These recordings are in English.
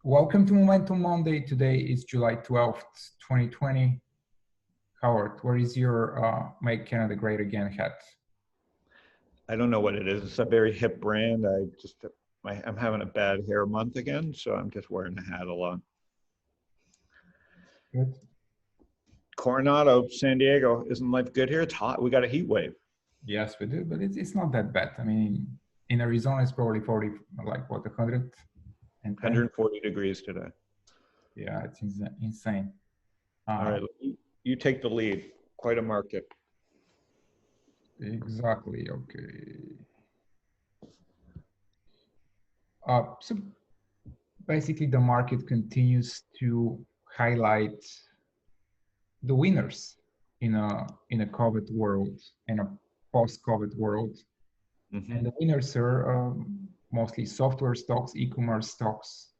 Welcome to Momentum Monday. Today is July 12th, 2020. Howard, where is your Make Canada Great Again hat? I don't know what it is. It's a very hip brand. I'm having a bad hair month again, so I'm just wearing the hat a lot. Good. Coronado, San Diego. Isn't life good here? It's hot. We got a heat wave. Yes, we do, but it's not that bad. I mean, in Arizona, it's probably 40, like what, 100? 140 degrees today. Yeah, it's insane. All right, you take the lead. Quite a market. Exactly. Okay. So basically, the market continues to highlight the winners in a COVID world, in a post-COVID world. Mm-hmm. And the winners are mostly software stocks, e-commerce stocks,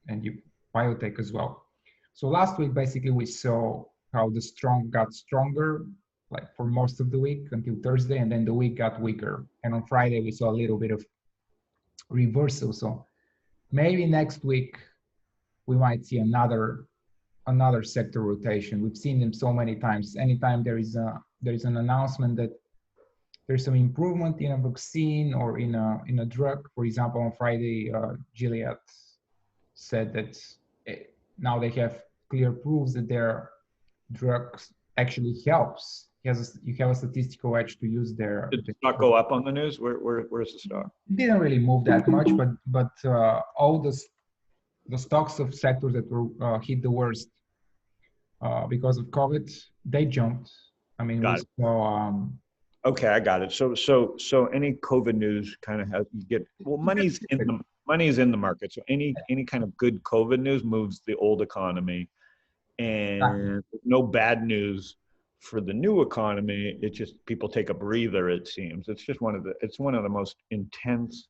and biotech as well. So last week, basically, we saw how the strong got stronger, like for most of the week until Thursday, and then the week got weaker. And on Friday, we saw a little bit of reversal. So maybe next week, we might see another sector rotation. We've seen them so many times. Anytime there is an announcement that there's some improvement in a vaccine or in a drug. For example, on Friday, Gilead said that now they have clear proofs that their drugs actually helps. You have a statistical edge to use their. Did the stock go up on the news? Where's the stock? It didn't really move that much, but all the stocks of sectors that were hit the worst because of COVID, they jumped. I mean, we saw. Okay, I got it. So any COVID news kind of has money's in the market. So any kind of good COVID news moves the old economy, and no bad news for the new economy. It's just people take a breather. It seems it's one of the most intense,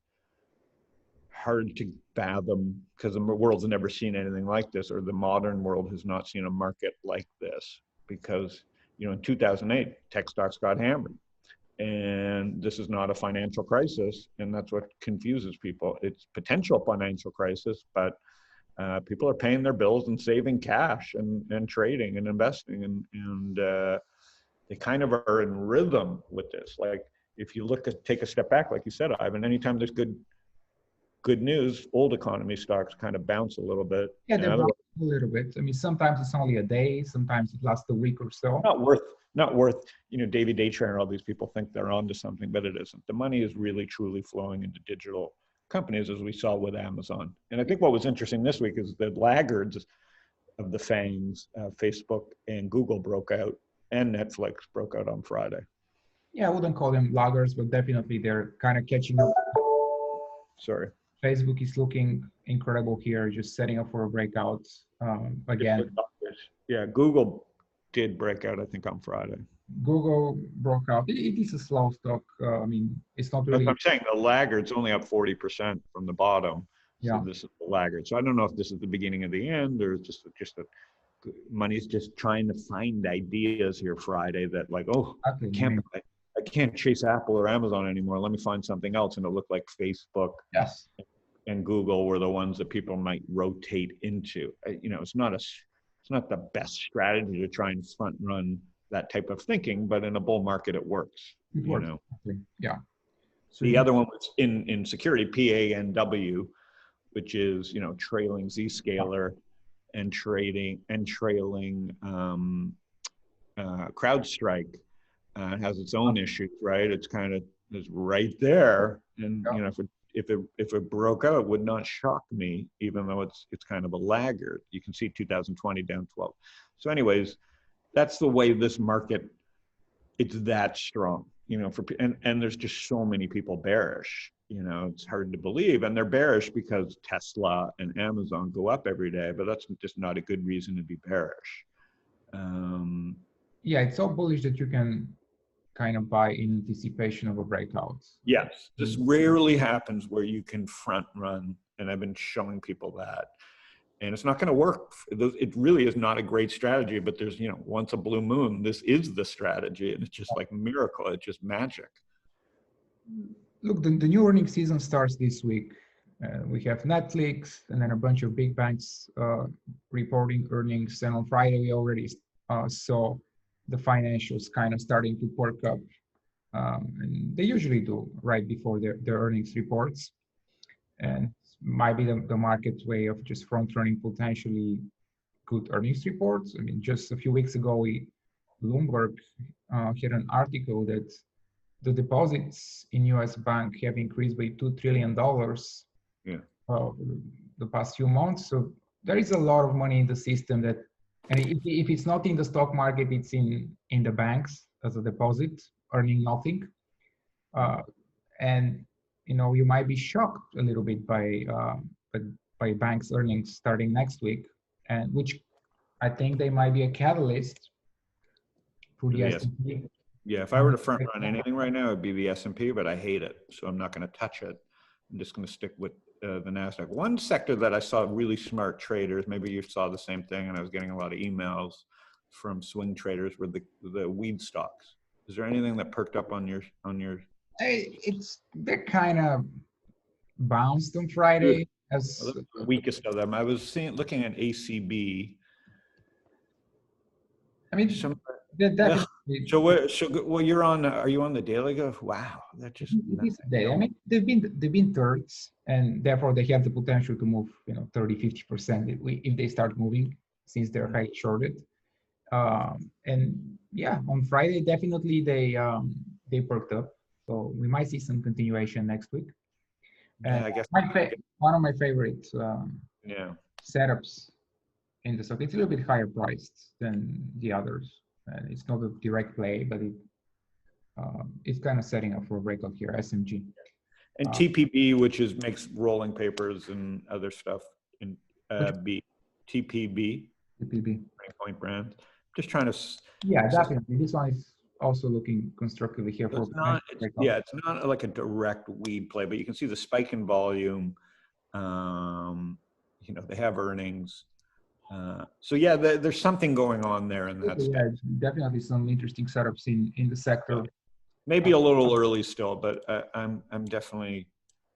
hard to fathom, because the world's never seen anything like this, or the modern world has not seen a market like this. Because in 2008, tech stocks got hammered. And this is not a financial crisis, and that's what confuses people. It's potential financial crisis, but people are paying their bills and saving cash and trading and investing, and they kind of are in rhythm with this. Like if you take a step back, like you said, Ivan, anytime there's good news, old economy stocks kind of bounce a little bit. Yeah, they bounce a little bit. I mean, sometimes it's only a day, sometimes it lasts a week or so. Not worth, David Day Trainer, all these people think they're onto something, but it isn't. The money is really truly flowing into digital companies, as we saw with Amazon. And I think what was interesting this week is the laggards of the FANGs, Facebook and Google broke out, and Netflix broke out on Friday. Yeah, I wouldn't call them laggards, but definitely they're kind of catching up. Sorry. Facebook is looking incredible here, just setting up for a breakout again. Yeah, Google did break out, I think, on Friday. Google broke out. It is a slow stock. I mean, it's not really. I'm saying the laggard's only up 40% from the bottom. So this is the laggard. So I don't know if this is the beginning of the end, or just that money's just trying to find ideas here Friday that like, I can't chase Apple or Amazon anymore. Let me find something else. And it looked like Facebook and Google were the ones that people might rotate into. It's not the best strategy to try and front run that type of thinking, but in a bull market, it works. Yeah. So the other one was in security, PANW, which is, trailing Zscaler and trailing CrowdStrike. It has its own issues, right? It's kind of is right there, and if it broke out, it would not shock me, even though it's kind of a laggard. You can see 2020 down 12. So, anyways, that's the way this market. It's that strong, and there's just so many people bearish. It's hard to believe, and they're bearish because Tesla and Amazon go up every day, but that's just not a good reason to be bearish. Yeah, it's so bullish that you can kind of buy in anticipation of a breakout. Yes, this rarely happens where you can front run, and I've been showing people that. And it's not going to work. It really is not a great strategy, but there's, once a blue moon, this is the strategy, and it's just like a miracle. It's just magic. Look, the new earnings season starts this week, We have Netflix, and then a bunch of big banks reporting earnings. And on Friday, we already saw the financials kind of starting to perk up. And they usually do right before their earnings reports. And might be the market's way of just front-running potentially good earnings reports. I mean, just a few weeks ago, Bloomberg had an article that the deposits in U.S. bank have increased by $2 trillion the past few months. So there is a lot of money in the system that, and if it's not in the stock market, it's in the banks as a deposit, earning nothing. And you might be shocked a little bit by banks' earnings starting next week, and which I think they might be a catalyst for the S&P. Yeah, if I were to front run anything right now, it'd be the S&P, but I hate it, so I'm not going to touch it. I'm just going to stick with the NASDAQ. One sector that I saw really smart traders, maybe you saw the same thing, and I was getting a lot of emails from swing traders, were the weed stocks. Is there anything that perked up on your? They're kind of bounced on Friday as the weakest of them. I was looking at ACB. I mean, definitely. Well, you're on. Are you on the daily? Go. Wow, that just. I mean, they've been thirds, and therefore they have the potential to move, 30-50% if they start moving, since they're highly shorted. And yeah, on Friday definitely they perked up, so we might see some continuation next week. And I guess one of my favorite setups in the stock. It's a little bit higher priced than the others, and it's not a direct play, but it's kind of setting up for a breakout here. SMG and TPB, which makes rolling papers and other stuff, in TPB Point Brand. Just trying to. Yeah, definitely. This one is also looking constructively here for. It's not like a direct weed play, but you can see the spike in volume. They have earnings. So yeah, there's something going on there in that. Yeah, definitely some interesting setups in the sector. Maybe a little early still, but I'm definitely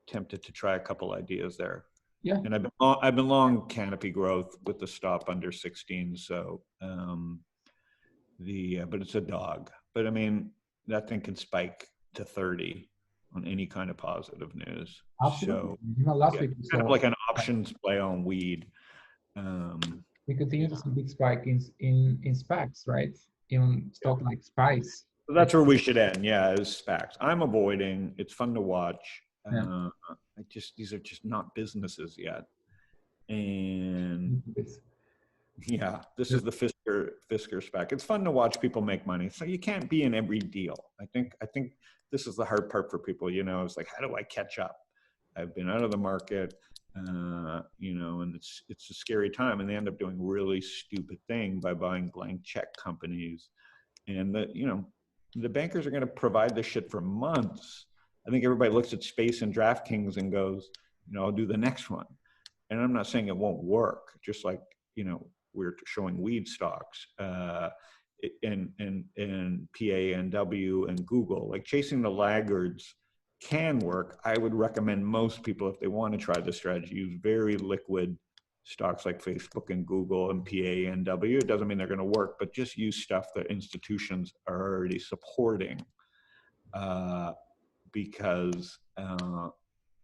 tempted to try a couple ideas there. Yeah, and I've been long Canopy growth with the stop under 16. So but it's a dog. But I mean, that thing can spike to 30 on any kind of positive news. Absolutely. So last week kind of like an options play on weed. We continue to see big spike in SPACs, right? In stock like Spice. So that's where we should end. Yeah, is SPACs. I'm avoiding. It's fun to watch. These are just not businesses yet. And yeah, this is the Fisker SPAC. It's fun to watch people make money. So you can't be in every deal. I think this is the hard part for people. It's like, how do I catch up? I've been out of the market. And it's a scary time, and they end up doing really stupid thing by buying blank check companies, and the bankers are going to provide this shit for months. I think everybody looks at Space and DraftKings and goes, I'll do the next one, and I'm not saying it won't work. Just like we're showing weed stocks, and PANW and Google, like chasing the laggards can work. I would recommend most people, if they want to try this strategy, use very liquid stocks like Facebook and Google and PANW. It doesn't mean they're going to work, but just use stuff that institutions are already supporting, because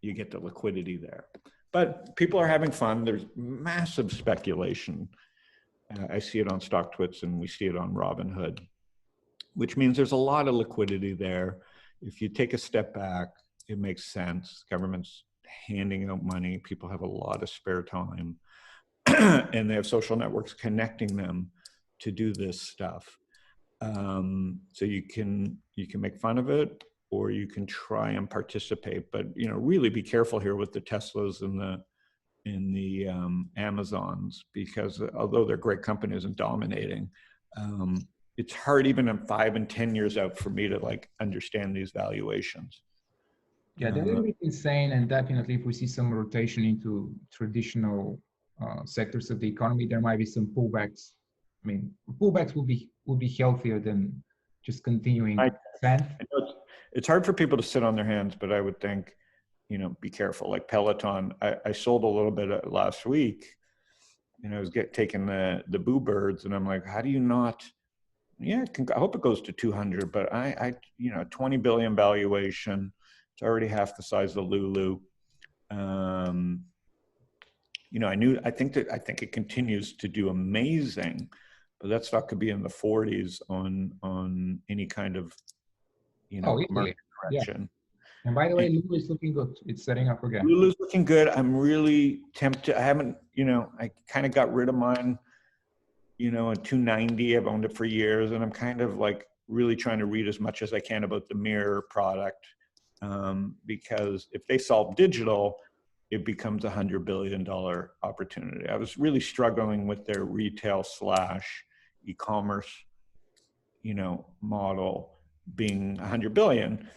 you get the liquidity there. But people are having fun. There's massive speculation. I see it on StockTwits, and we see it on Robinhood, which means there's a lot of liquidity there. If you take a step back, it makes sense. Government's handing out money. People have a lot of spare time, and they have social networks connecting them to do this stuff. So you can make fun of it, or you can try and participate. But really be careful here with the Teslas and the Amazons, because although they're great companies and dominating, it's hard even in 5 and 10 years out for me to understand these valuations. Yeah, they're a little bit insane, and definitely if we see some rotation into traditional sectors of the economy, there might be some pullbacks. I mean, pullbacks would be healthier than just continuing. It's hard for people to sit on their hands, but I would think, be careful. Like Peloton, I sold a little bit last week, and I was taking the boo birds, and I'm like, how do you not? Yeah, I hope it goes to 200, but I 20 billion valuation. It's already half the size of Lulu. I think it continues to do amazing, but that stock could be in the 40s on any kind of, market correction. Yeah. And by the way, Lulu is looking good. It's setting up again. Lulu's looking good. I'm really tempted. I haven't, I kind of got rid of mine, at 290. I've owned it for years, and I'm kind of like really trying to read as much as I can about the mirror product, because if they solve digital, it becomes $100 billion opportunity. I was really struggling with their retail / e-commerce, model being 100 billion.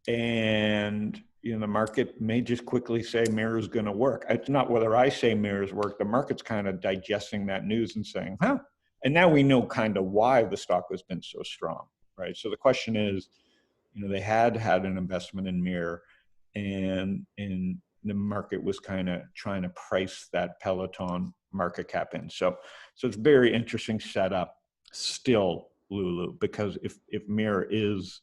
And, the market may just quickly say mirror is going to work. It's not whether I say mirrors work. The market's kind of digesting that news and saying, huh? And now we know kind of why the stock has been so strong, right? So the question is, they had an investment in mirror, and the market was kind of trying to price that Peloton market cap in. So it's very interesting setup still, Lulu, because if mirror is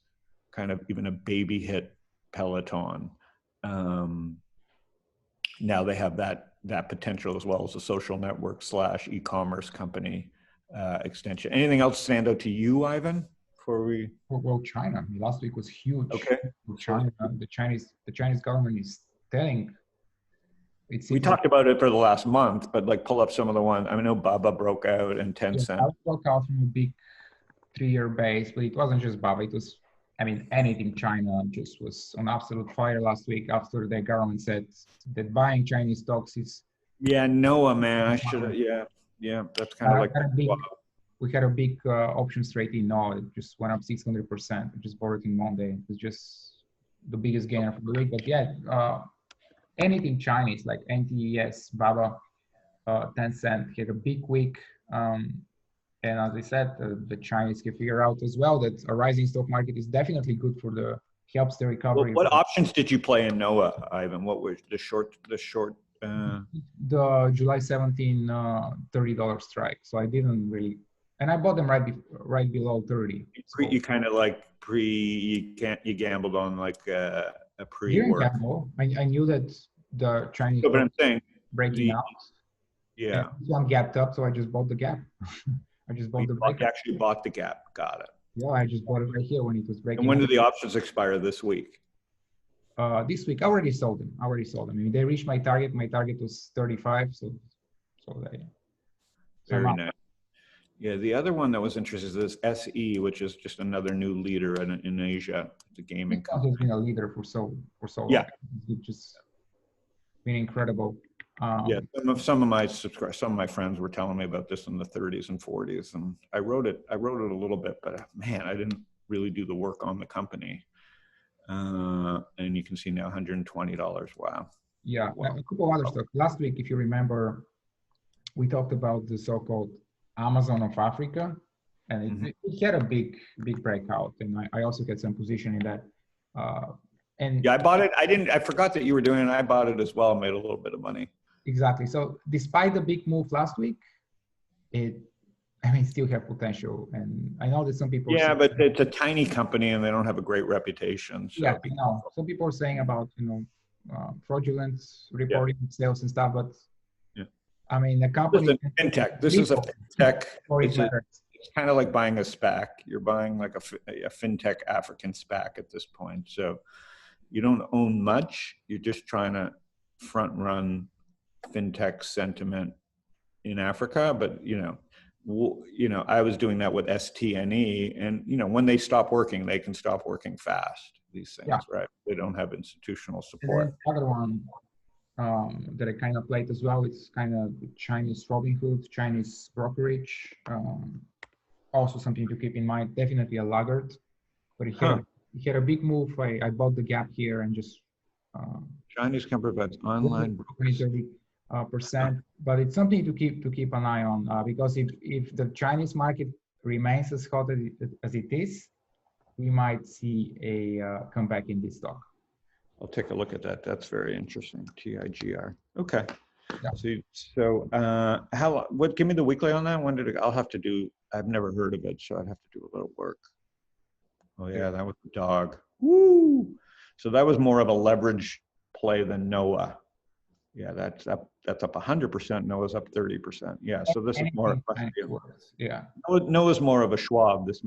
kind of even a baby hit Peloton, now they have that potential as well as a social network / e-commerce company extension. Anything else stand out to you, Ivan? Well, China. Last week was huge. Okay. China, the Chinese government is telling. We talked about it for the last month, but like pull up some of the ones. I know Baba broke out and Tencent. Yeah, broke out from a big 3-year base, but it wasn't just Baba. It was, anything China just was on absolute fire last week after the government said that buying Chinese stocks is. Yeah, Noah, man, I should have. Yeah, that's kind of like. We had a big options trade in Noah. It just went up 600%. We just bought it in Monday. It was just the biggest gainer for the week. But yeah, anything Chinese like NTES, Baba, Tencent had a big week. And as I said, the Chinese can figure out as well that a rising stock market is definitely good for helps the recovery. What options did you play in Noah, Ivan? What was the short? The July 17 $30 strike. So I didn't really, and I bought them right below 30. You kind of like you gambled on like a pre-work. Gamble. I knew that the Chinese. So, but I'm saying breaking out. Yeah. This one gapped up, so I just bought the gap. I just bought You actually bought the gap. Got it. Yeah, I just bought it right here when it was breaking. And when do the options expire this week? This week, I already sold them. They reached my target. My target was 35, so they. Very nice. Yeah, the other one that was interesting is this SE, which is just another new leader in Asia. It's a gaming company. Has been a leader for so long. Yeah, it's just been incredible. Yeah, some of my friends were telling me about this in the 30s and 40s, and I wrote it a little bit, but man, I didn't really do the work on the company. And you can see now $120. Wow. Yeah, wow. A couple of other stuff. Last week, if you remember, we talked about the so-called Amazon of Africa, and it had a big breakout, and I also get some position in that. And yeah, I bought it. I forgot that you were doing it. I bought it as well. Made a little bit of money. Exactly. So despite the big move last week, still have potential. And I know that some people. Yeah, but it's a tiny company and they don't have a great reputation. So. Yeah, I know. Some people are saying about fraudulent reporting sales and stuff, but the company. FinTech. This is a FinTech. It's kind of like buying a SPAC. You're buying like a FinTech African SPAC at this point. So you don't own much. You're just trying to front run FinTech sentiment in Africa. But, I was doing that with STNE, and, when they stop working, they can stop working fast, these things, right? They don't have institutional support. And the other one that I kind of played as well, it's kind of Chinese Robinhood, Chinese brokerage. Also something to keep in mind, definitely a laggard, but it had a big move. I bought the gap here and just Chinese company that's online 30%, but it's something to keep an eye on because if the Chinese market remains as hot as it is, we might see a comeback in this stock. I'll take a look at that. That's very interesting. TIGR. Okay. Yeah. What, give me the weekly on that. When did it, I'll have to do, I've never heard of it, so I'd have to do a little work. Oh yeah, that was the dog. Woo! So that was more of a leverage play than NOAA. Yeah, that's up 100%. NOAA's up 30%. Yeah, so this is more. Yeah. NOAA's more of a Schwab. This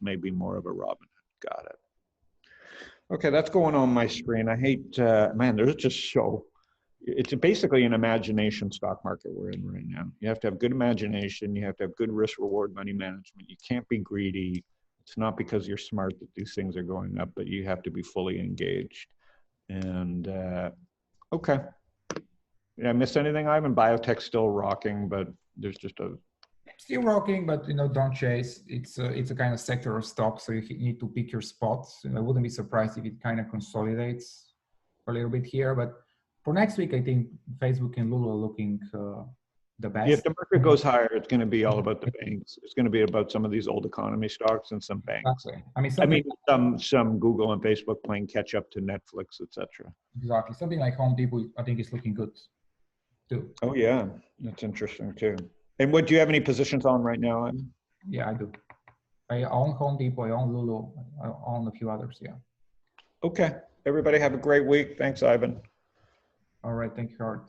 may be more of a Robinhood. Got it. Okay, that's going on my screen. I hate, man, there's just so, it's basically an imagination stock market we're in right now. You have to have good imagination. You have to have good risk reward money management. You can't be greedy. It's not because you're smart that these things are going up, but you have to be fully engaged. And okay. Did I miss anything, Ivan? Biotech's still rocking, but there's just a... Still rocking, but don't chase. It's a kind of sector of stock, so you need to pick your spots. I wouldn't be surprised if it kind of consolidates a little bit here, but for next week, I think Facebook and Lulu are looking the best. If the market goes higher, it's going to be all about the banks. It's going to be about some of these old economy stocks and some banks. Exactly. Some Google and Facebook playing catch up to Netflix, etc. Exactly. Something like Home Depot, I think, is looking good too. Oh yeah, that's interesting too. And do you have any positions on right now, Ivan? Yeah, I do. I own Home Depot, I own Lulu, I own a few others, yeah. Okay. Everybody have a great week. Thanks, Ivan. All right, thank you, Howard.